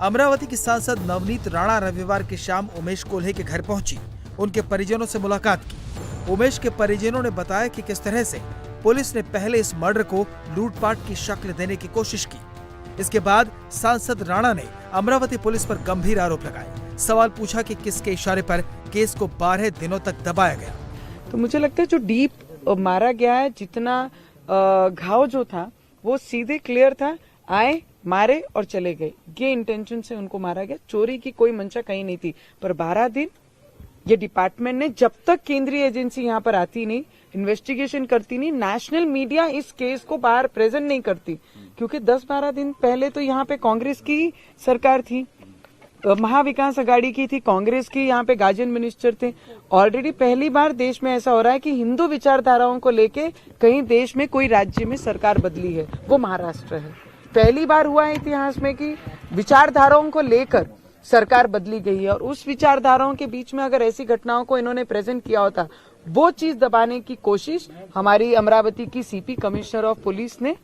अमरावती की सांसद नवनीत राणा रविवार की शाम उमेश कोल्हे के घर पहुंची, उनके परिजनों से मुलाकात की। उमेश के परिजनों ने बताया कि किस तरह से पुलिस ने पहले इस मर्डर को लूटपाट की शक्ल देने की कोशिश की। इसके बाद सांसद राणा ने अमरावती पुलिस पर गंभीर आरोप लगाए। सवाल पूछा कि किसके इशारे पर केस को 12 दिनों तक दबाया गया। तो मुझे लगता है जो डीप मारा गया है, जितना घाव जो था वो सीधे क्लियर था, आए मारे और चले गए, ये इंटेंशन से उनको मारा गया। चोरी की कोई मंशा कहीं नहीं थी। पर 12 दिन ये डिपार्टमेंट ने, जब तक केंद्रीय एजेंसी यहाँ पर आती नहीं, इन्वेस्टिगेशन करती नहीं, नेशनल मीडिया इस केस को बाहर प्रेजेंट नहीं करती, क्योंकि 10-12 दिन पहले तो यहाँ पे कांग्रेस की सरकार थी, महाविकास अघाड़ी की थी, कांग्रेस की यहाँ पे गार्जियन मिनिस्टर थे। ऑलरेडी पहली बार देश में ऐसा हो रहा है कि हिंदू विचारधाराओं को लेके कहीं देश में कोई राज्य में सरकार बदली है, वो महाराष्ट्र है। पहली बार हुआ है इतिहास में कि विचारधाराओं को लेकर सरकार बदली गई है, और उस विचारधाराओं के बीच में अगर ऐसी घटनाओं को इन्होंने प्रेजेंट किया होता, वो चीज दबाने की कोशिश हमारी अमरावती की सीपी कमिश्नर ऑफ पुलिस ने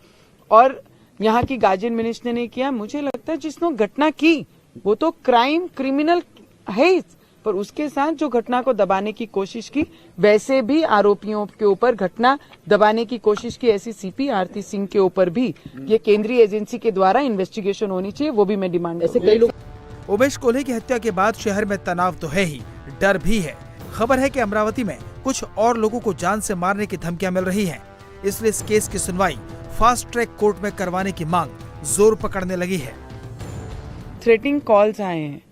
और यहाँ की गार्जियन मिनिस्टर ने किया। मुझे लगता है जिसने घटना की वो तो क्रिमिनल है, पर उसके साथ जो घटना को दबाने की कोशिश की, वैसे भी आरोपियों के ऊपर घटना दबाने की कोशिश की, ऐसी सीपी आरती सिंह के ऊपर भी ये केंद्रीय एजेंसी के द्वारा इन्वेस्टिगेशन होनी चाहिए, वो भी मैं डिमांड। ऐसे कई लोग। उमेश कोल्हे की हत्या के बाद शहर में तनाव तो है ही, डर भी है। खबर है कि अमरावती में कुछ और लोगों को जान से मारने की धमकियां मिल रही हैं, इसलिए इस केस की सुनवाई फास्ट ट्रैक कोर्ट में करवाने की मांग जोर पकड़ने लगी है। थ्रेटिंग कॉल्स आए हैं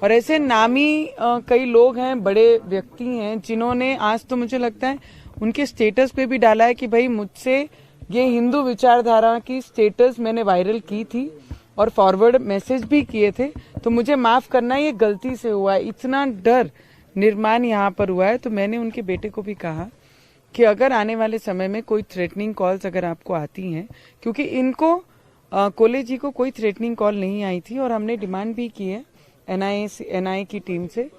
और ऐसे नामी कई लोग हैं, बड़े व्यक्ति हैं, जिन्होंने आज तो मुझे लगता है उनके स्टेटस पे भी डाला है कि भाई मुझसे ये हिंदू विचारधारा की स्टेटस मैंने वायरल की थी और फॉरवर्ड मैसेज भी किए थे, तो मुझे माफ करना, ये गलती से हुआ है। इतना डर निर्माण यहाँ पर हुआ है। तो मैंने उनके बेटे को भी कहा कि अगर आने वाले समय में कोई थ्रेटनिंग कॉल्स अगर आपको आती हैं, क्योंकि इनको कोल्हे जी को कोई थ्रेटनिंग कॉल नहीं आई थी, और हमने डिमांड भी की है एनआईए की टीम से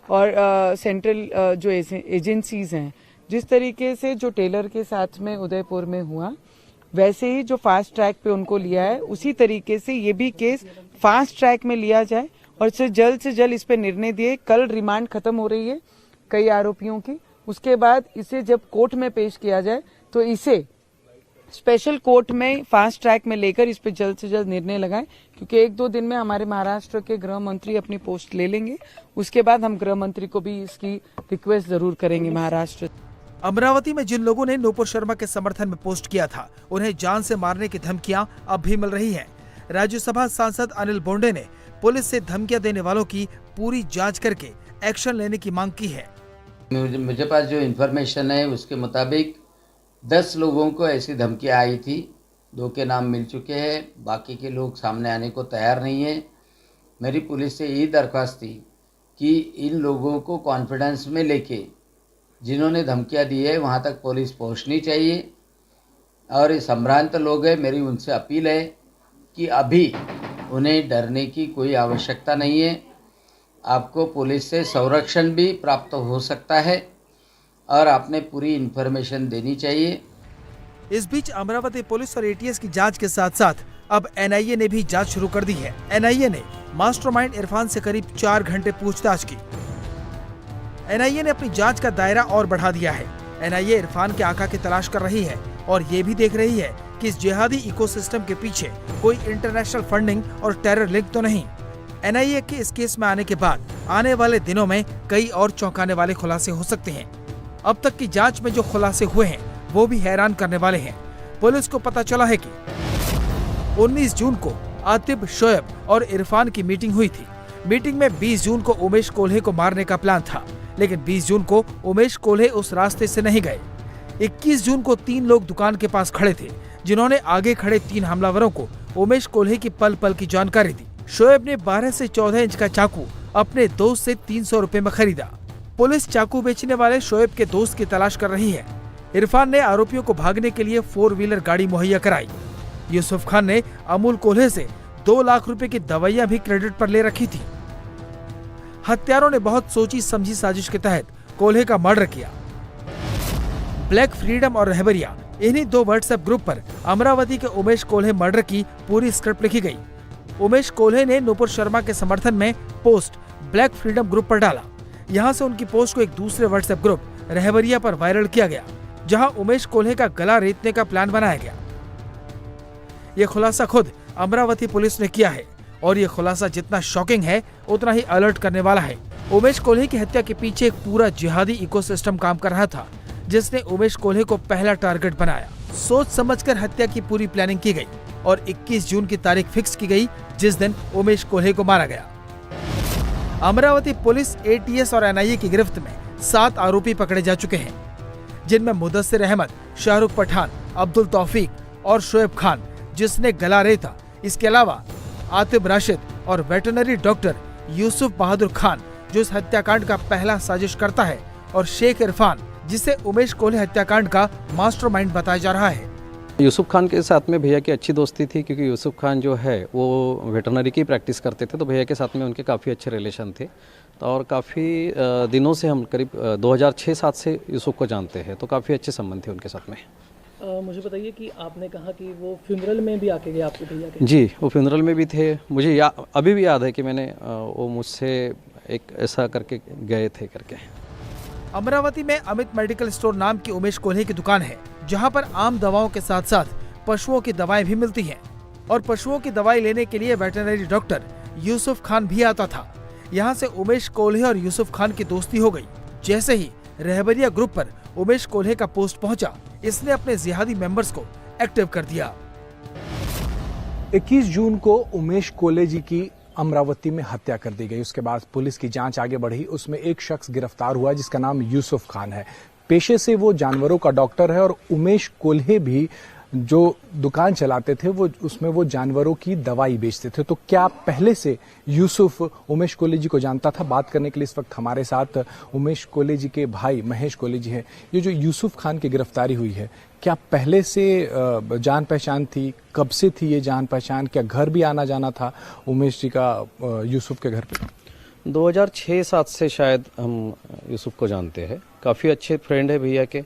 और सेंट्रल जो एजेंसीज हैं, जिस तरीके से जो टेलर के साथ में उदयपुर में हुआ, वैसे ही जो फास्ट ट्रैक पे उनको लिया है, उसी तरीके से ये भी केस फास्ट ट्रैक में लिया जाए और से जल्द इस पे निर्णय दिए। कल रिमांड खत्म हो रही है कई आरोपियों की, उसके बाद इसे जब कोर्ट में पेश किया जाए तो इसे स्पेशल कोर्ट में फास्ट ट्रैक में लेकर इस पे जल्द से जल्द निर्णय लगाएं, क्योंकि 1-2 दिन में हमारे महाराष्ट्र के गृह मंत्री अपनी पोस्ट ले लेंगे। उसके बाद हम गृह मंत्री को भी इसकी रिक्वेस्ट जरूर करेंगे महाराष्ट्र। अमरावती में जिन लोगों ने नूपुर शर्मा के समर्थन में पोस्ट किया था, उन्हें जान से मारने की धमकियां अब भी मिल रही हैं। राज्यसभा सांसद अनिल बोंडे ने पुलिस से धमकियां देने वालों की पूरी जांच करके एक्शन लेने की मांग की है। मुझे पास जो इन्फॉर्मेशन है उसके मुताबिक 10 लोगों को ऐसी धमकियां आई थी। 2 के नाम मिल चुके हैं, बाकी के लोग सामने आने को तैयार नहीं है। मेरी पुलिस से यही दरख्वास्त थी कि इन लोगों को कॉन्फिडेंस में लेके जिन्होंने धमकियां दी है वहां तक पुलिस पहुंचनी चाहिए, और ये संभ्रांत लोग हैं, मेरी उनसे अपील है कि अभी उन्हें डरने की कोई आवश्यकता नहीं है। आपको पुलिस से संरक्षण भी प्राप्त हो सकता है और आपने पूरी इन्फॉर्मेशन देनी चाहिए। इस बीच अमरावती पुलिस और एटीएस की जांच के साथ साथ अब एनआईए ने भी जांच शुरू कर दी है। एनआईए ने मास्टरमाइंड इरफान से करीब 4 घंटे पूछताछ की। एनआईए ने अपनी जांच का दायरा और बढ़ा दिया है। एनआईए इरफान के आका की तलाश कर रही है और ये भी देख रही है कि इस जिहादी इकोसिस्टम के पीछे कोई इंटरनेशनल फंडिंग और टेरर लिंक तो नहीं। एनआईए के इस केस में आने के बाद आने वाले दिनों में कई और चौंकाने वाले खुलासे हो सकते हैं। अब तक की जांच में जो खुलासे हुए हैं वो भी हैरान करने वाले हैं। पुलिस को पता चला है कि 19 जून को आतिफ, शोएब और इरफान की मीटिंग हुई थी। मीटिंग में 20 जून को उमेश कोल्हे को मारने का प्लान था, लेकिन 20 जून को उमेश कोल्हे उस रास्ते से नहीं गए। 21 जून को 3 लोग दुकान के पास खड़े थे, जिन्होंने आगे खड़े 3 हमलावरों को उमेश कोल्हे की पल पल की जानकारी दी। शोएब ने 12 से 14 इंच का चाकू अपने दोस्त से 300 रुपए में खरीदा। पुलिस चाकू बेचने वाले शोएब के दोस्त की तलाश कर रही है। इरफान ने आरोपियों को भागने के लिए 4 व्हीलर गाड़ी मुहैया कराई। यूसुफ खान ने अमूल कोल्हे से 2 लाख रुपए की दवाइयां भी क्रेडिट पर ले रखी थी। हत्यारों ने बहुत सोची समझी साजिश के तहत कोल्हे का मर्डर किया। ब्लैक फ्रीडम और रहबरिया, इन्हीं 2 व्हाट्सएप ग्रुप पर अमरावती के उमेश कोल्हे मर्डर की पूरी स्क्रिप्ट लिखी गई। उमेश कोल्हे ने नूपुर शर्मा के समर्थन में पोस्ट ब्लैक फ्रीडम ग्रुप पर डाला। यहाँ से उनकी पोस्ट को एक दूसरे व्हाट्सएप ग्रुप रहबरिया पर वायरल किया गया, जहां उमेश कोल्हे का गला रेतने का प्लान बनाया गया। ये खुलासा खुद अमरावती पुलिस ने किया है और ये खुलासा जितना शॉकिंग है उतना ही अलर्ट करने वाला है। उमेश कोल्हे की हत्या के पीछे एक पूरा जिहादी इकोसिस्टम काम कर रहा था, जिसने उमेश कोल्हे को पहला टारगेट बनाया। सोच समझकर हत्या की पूरी प्लानिंग की गई और 21 जून की तारीख फिक्स की गई, जिस दिन उमेश कोल्हे को मारा गया। अमरावती पुलिस एटीएस और एनआईए की गिरफ्त में 7 आरोपी पकड़े जा चुके हैं, जिनमें मुदस्सिर अहमद, शाहरुख पठान, अब्दुल तौफीक और शोएब खान, जिसने गला रेता। इसके अलावा आतिब राशिद और वेटरनरी डॉक्टर यूसुफ बहादुर खान, जो इस हत्याकांड का पहला साजिश करता है, और शेख इरफान, जिसे उमेश कोल्हे हत्याकांड का मास्टरमाइंड बताया जा रहा है। यूसुफ खान के साथ में भैया की अच्छी दोस्ती थी, क्योंकि यूसुफ खान जो है वो वेटरनरी की प्रैक्टिस करते थे, तो भैया के साथ में उनके काफ़ी अच्छे रिलेशन थे। तो और काफ़ी दिनों से हम करीब 2006-07 से यूसुफ को जानते हैं, तो काफ़ी अच्छे संबंध थे उनके साथ में। मुझे बताइए कि आपने कहा कि वो फ्यूनरल में भी आके गए आपके भैया के? जी, वो फ्यूनरल में भी थे। मुझे अभी भी याद है कि मैंने वो मुझसे एक ऐसा करके गए थे करके। अमरावती में अमित मेडिकल स्टोर नाम की उमेश कोल्हे की दुकान है, जहां पर आम दवाओं के साथ साथ पशुओं की दवाएं भी मिलती हैं। और पशुओं की दवाई लेने के लिए वेटरनरी डॉक्टर यूसुफ खान भी आता था। यहां से उमेश कोल्हे और यूसुफ खान की दोस्ती हो गई। जैसे ही रहबरिया ग्रुप पर उमेश कोल्हे का पोस्ट पहुंचा, इसने अपने जिहादी मेंबर्स को एक्टिव कर दिया। 21 जून को उमेश कोल्हे जी की अमरावती में हत्या कर दी गई। उसके बाद पुलिस की जांच आगे बढ़ी। उसमें एक शख्स गिरफ्तार हुआ जिसका नाम यूसुफ खान है। पेशे से वो जानवरों का डॉक्टर है और उमेश कोल्हे भी जो दुकान चलाते थे उसमें वो जानवरों की दवाई बेचते थे। तो क्या पहले से यूसुफ उमेश कोल्हे जी को जानता था? बात करने के लिए इस वक्त हमारे साथ उमेश कोल्हे जी के भाई महेश कोल्हे जी हैं। ये जो यूसुफ खान की गिरफ्तारी हुई है, क्या पहले से जान पहचान थी? कब से थी ये जान पहचान? क्या घर भी आना जाना था उमेश जी का यूसुफ के घर पे? 2006-07 से शायद हम यूसुफ को जानते हैं। काफ़ी अच्छे फ्रेंड है भैया के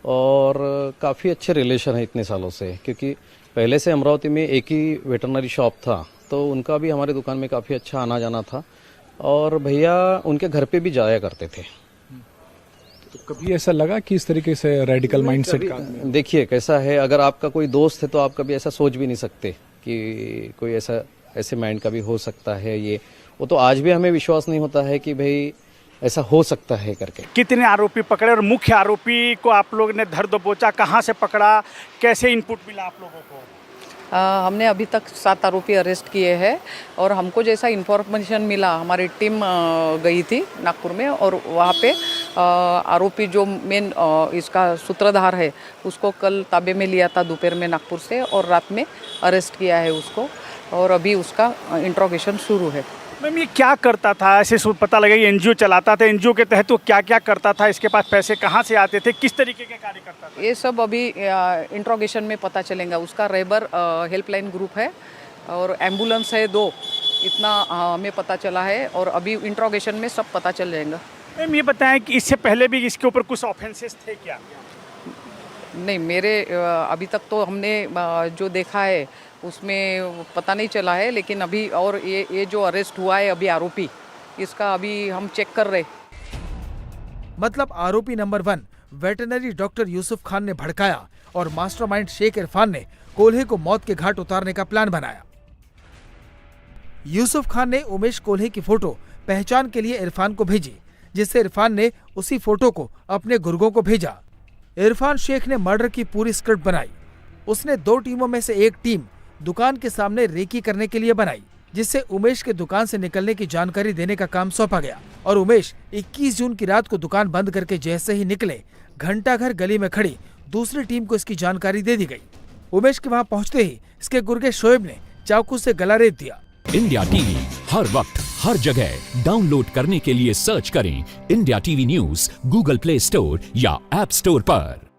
और काफ़ी अच्छे रिलेशन है इतने सालों से, क्योंकि पहले से अमरावती में एक ही वेटरनरी शॉप था, तो उनका भी हमारी दुकान में काफ़ी अच्छा आना जाना था और भैया उनके घर पे भी जाया करते थे। तो कभी ऐसा लगा कि इस तरीके से रेडिकल माइंडसेट का? देखिए कैसा है, अगर आपका कोई दोस्त है तो आप कभी ऐसा सोच भी नहीं सकते कि कोई ऐसे माइंड का भी हो सकता है। ये वो तो आज भी हमें विश्वास नहीं होता है कि भाई ऐसा हो सकता है करके। कितने आरोपी पकड़े और मुख्य आरोपी को आप लोग ने धर दबोचा, कहाँ से पकड़ा, कैसे इनपुट मिला आप लोगों को? हमने अभी तक 7 आरोपी अरेस्ट किए हैं और हमको जैसा इन्फॉर्मेशन मिला, हमारी टीम गई थी नागपुर में और वहाँ पे आरोपी जो मेन इसका सूत्रधार है उसको कल ताबे में लिया था दोपहर में नागपुर से और रात में अरेस्ट किया है उसको और अभी उसका इंट्रोगेशन शुरू है। मैम ये क्या करता था? ऐसे पता लगा कि एनजीओ चलाता था, एनजीओ के तहत वो क्या क्या करता था, इसके पास पैसे कहाँ से आते थे, किस तरीके के कार्य करता था? ये सब अभी इंट्रोगेशन में पता चलेगा। उसका रेबर हेल्पलाइन ग्रुप है और एम्बुलेंस है 2, इतना हमें पता चला है और अभी इंट्रोगेशन में सब पता चल जाएगा। मैम ये बताएं कि इससे पहले भी इसके ऊपर कुछ ऑफेंसेस थे क्या? नहीं, मेरे अभी तक तो हमने जो देखा है उसमें पता नहीं चला है, लेकिन अभी और ये जो अरेस्ट हुआ है अभी आरोपी, इसका अभी हम चेक कर रहे। मतलब आरोपी number 1 veterinary doctor Yusuf Khan ने भड़काया और मास्टरमाइंड शेख इरफान ने कोल्हे को मौत के घाट उतारने का प्लान बनाया। यूसुफ खान ने उमेश कोल्हे की फोटो पहचान के लिए इरफान को भेजी, जिससे इरफान ने उसी फोटो को अपने गुर्गों को भेजा। इरफान शेख ने मर्डर की पूरी स्क्रिप्ट बनाई। उसने 2 टीमों में से एक टीम दुकान के सामने रेकी करने के लिए बनाई, जिससे उमेश के दुकान से निकलने की जानकारी देने का काम सौंपा गया। और उमेश 21 जून की रात को दुकान बंद करके जैसे ही निकले, घंटाघर गली में खड़ी दूसरी टीम को इसकी जानकारी दे दी गई। उमेश के वहां पहुंचते ही इसके गुर्गे शोएब ने चाकू से गला रेत दिया। इंडिया टीवी हर वक्त हर जगह डाउनलोड करने के लिए सर्च करें India TV news Google play store या ऐप स्टोर पर।